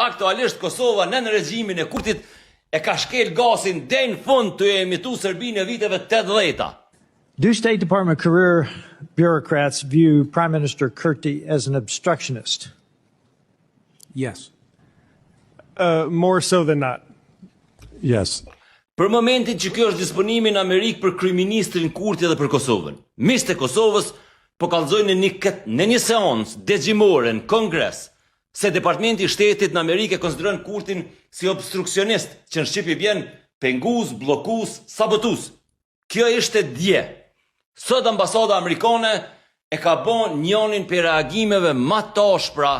Aktualisht Kosova në regjimin e Kurtit e ka shkel gasin deri në fund të emitu Serbinë e viteve 80-ta. Do State Department career bureaucrats view Prime Minister Kurti as an obstructionist? Yes. More so than not. Yes. Për momentin që kjo është disponimi në Amerikë për kryeministrin Kurti dhe për Kosovën. Miqtë e Kosovës po kallëzojnë në një seancë degjimore në Kongres se Departamenti i Shtetit në Amerikë konsideron Kurtin si obstruksionist, që në shqip i vjen pengus, blokus, sabotus. Kjo ishte dje. Sot ambasada amerikane e ka bën njënin për reagimeve më të ashpra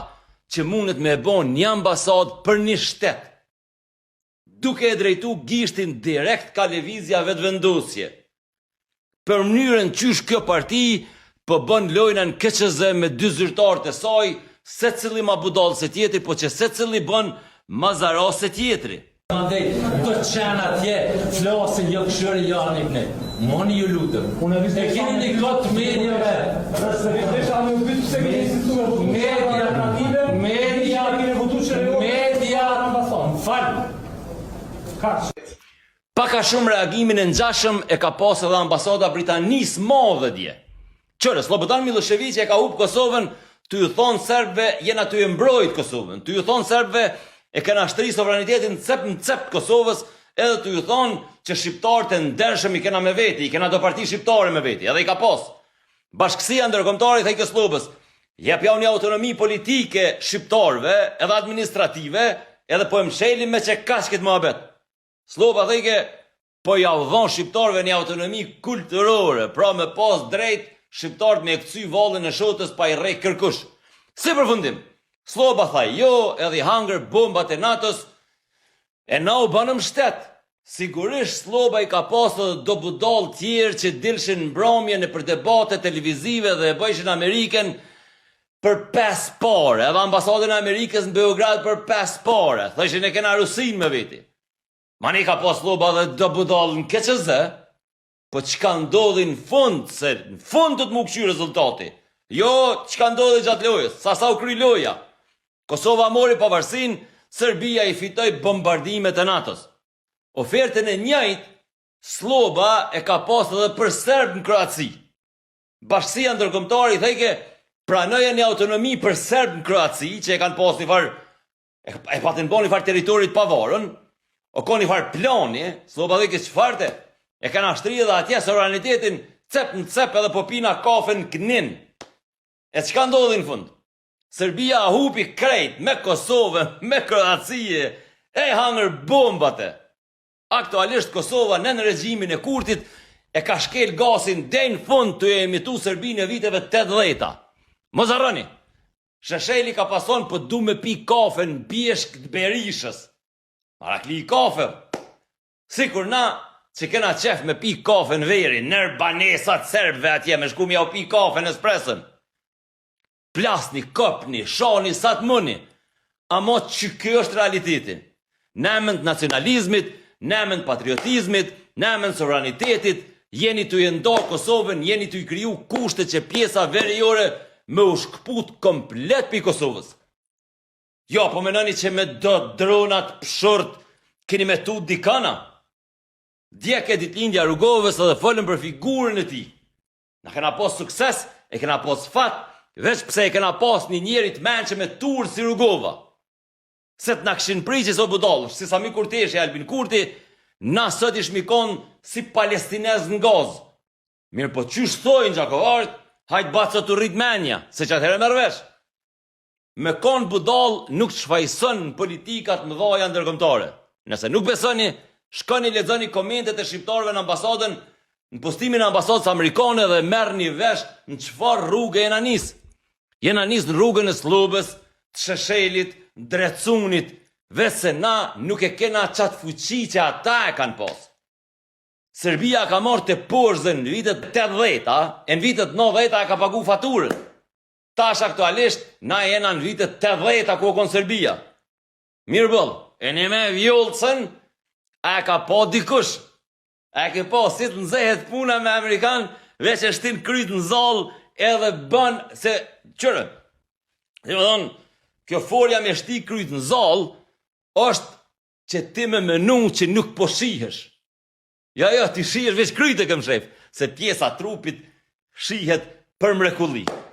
që mundet me bën një ambasadë për një shtet, duke e drejtu gishtin direkt ka lëvizja vetëvendosje. Për mënyrën qysh kjo parti po bën lojna në KQZ me dy zyrtarët e saj, secili ma budall se tjetri, po që secili bën ma zara se tjetri. Andaj, do të qenë atje, flasin jo këshëri jo anipne. Moni ju lutëm. E keni një kot medjave. Paka shumë reagimin e ngjashëm e ka pas edhe ambasada Britanisë madhe dje. Qërë, Slobodan Milošević e ka hup Kosovën, të ju thonë serbëve jena të ju mbrojt Kosovën, të ju thonë serbëve e kena shtri sovranitetin në cep Kosovës, edhe të ju thonë që shqiptarët e ndershëm i kena me veti, i kena do parti shqiptare me veti, edhe i ka pas. Bashkësia ndërkombëtare thej Kosovës, jep ja një autonomi politike shqiptarëve, edhe administrative, edhe po e mshelim me që kashket mohabet. Sloba thejke, po ja u dhon shqiptarëve një autonomi kulturore, pra me pas drejt shqiptarët me e këcy vallën e shotës pa i rej kërkush. Si përfundim, Sloba tha jo, edhe i hangër bombat e NATO-s, e na u banëm shtet. Sigurisht Sloba i ka pasë dhe do budall tjerë që dilshin mbrëmje në për debate televizive dhe e bëjshin Ameriken për 5 pare, edhe ambasadën e Amerikës në Beograd për 5 pare, thëshin e kena Rusin me veti. Mani ka pas Sloba dhe do budall në KQZ, po çka ndodhi në fund, se në fund të mu këqy rezultati. Jo, çka ndodhi gjatë lojës, sa u kry loja. Kosova mori pavarësin, Serbia i fitoi bombardimet e NATO-s. Ofertën e njëjtë, Sloba e ka pas edhe për Serb në Kroaci. Bashkësia ndërkombëtare i thejke pranoja një autonomi për Serb në Kroaci, që e kanë pas një farë, e patin bo një farë teritorit pavarën, o ko një farë plani, Sloba dhe kësë qëfarte, e kanë ashtri edhe atje sovranitetin cep në cep edhe popina kafe në kënin. E çka ndodhi në fund? Serbia hupi krejt me Kosovë, me Kroacie, e hangër bombate. Aktualisht Kosova në regjimin e Kurtit e ka shkel gasin deri në fund të emitu Serbinë e viteve 80-ta. Mos harroni, Shesheli ka pason po du me pi kafe në Bjeshk të Berishës. Marakli i kafe. Sikur na që kena qef me pi kafe në veri, nër banesat serbëve atje me shku mja u pi kafe në espresën. Plasni, kopni, shani, sa të mëni. Amo që kjo është realiteti. Nemën të nacionalizmit, nemën të patriotizmit, nemën të sovranitetit, jeni të jendo Kosovën, jeni të i kriju kushte që pjesa veriore me u shkput komplet për Kosovës. Jo, po menoni që me do dronat pëshort keni me tu dikana. Dje ke ditëlindja Rugovës edhe folën për figurën e ti. Na kena pas sukses, e kena pas fat, veç pse e kena pas një njerit menqe me turë si Rugova. Se të na këshin priqës o budallësh, si Sami Kurteshi, Albin Kurti, na sot ishmi konë si palestinez në gazë. Mirë po qysh thojnë gjakovarët, hajtë batë të rritë menja, se që atëherë mërvesh. Me konë budallë nuk shfajson në politikat më dhaja ndërkombëtare. Nëse nuk besoni, shkoni lexoni komentet e shqiptarëve në ambasadën, në postimin e ambasadës amerikane dhe merr një vesh në çfarë rrugë jena nis. Jena nis në rrugën e Slobës, të Sheshelit, Drecunit, vese na nuk e kena qatë fuqi që ata e kanë pas. Serbia ka marrë të porzën në vitet 80-ta, e në vitet 90-ta e ka pagu faturën. Tash aktualisht, na jena në vitet 80-ta ku konë Serbia. Mirë bëllë, e një me vjollëcën, a ka po dikush. A ke po, si të nëzehet puna me Amerikan, veç e shtin kryt në zalë edhe bën se qërë. Dhe më thonë, kjo forja me shti kryt në zall, është që ti me menu që nuk po shihesh. Ja, ti shihesh veç kryt e këm shef, se pjesa trupit shihet për mrekulli.